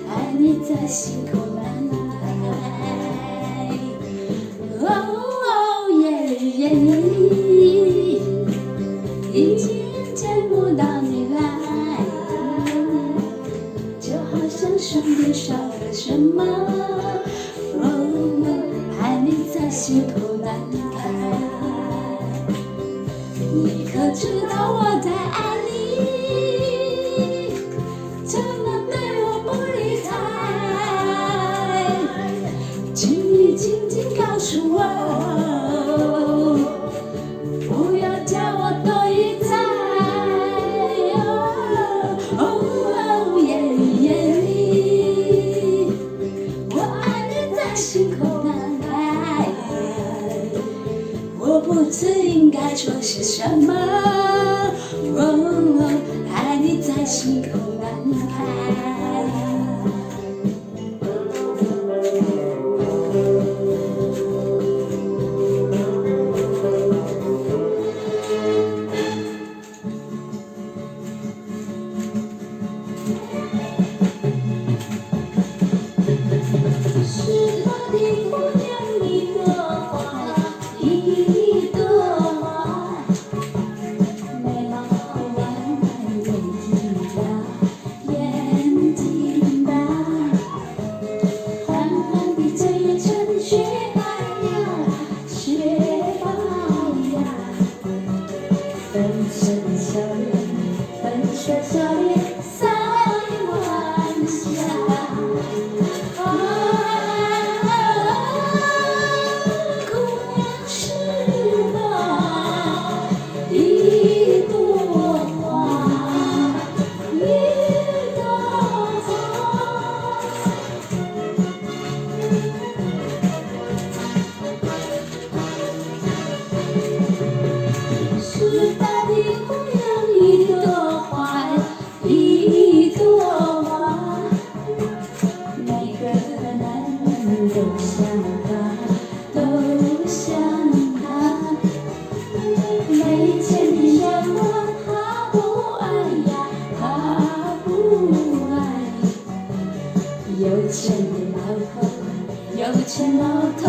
爱你在心口难开。哦耶耶耶，已经见不到你来，就好像身边少了什么。哦，爱你在心口难开。你可知道我在爱你？怎么对我不理睬？请你紧紧告诉我，不要叫我多一猜。哦耶耶，我爱你在心口难开。我不知应该说些什么。哦，爱你在心口难开。是我的姑娘一朵花，一朵花，眉毛弯弯眼睛大，缓缓的嘴唇雪白呀，雪白呀，粉色的笑脸，粉色笑脸洒满晚霞。是大的姑娘一朵花，一朵花，每个男人都想她，都想她。没钱的小伙他不爱呀，他不爱。有钱的老头，有钱老头。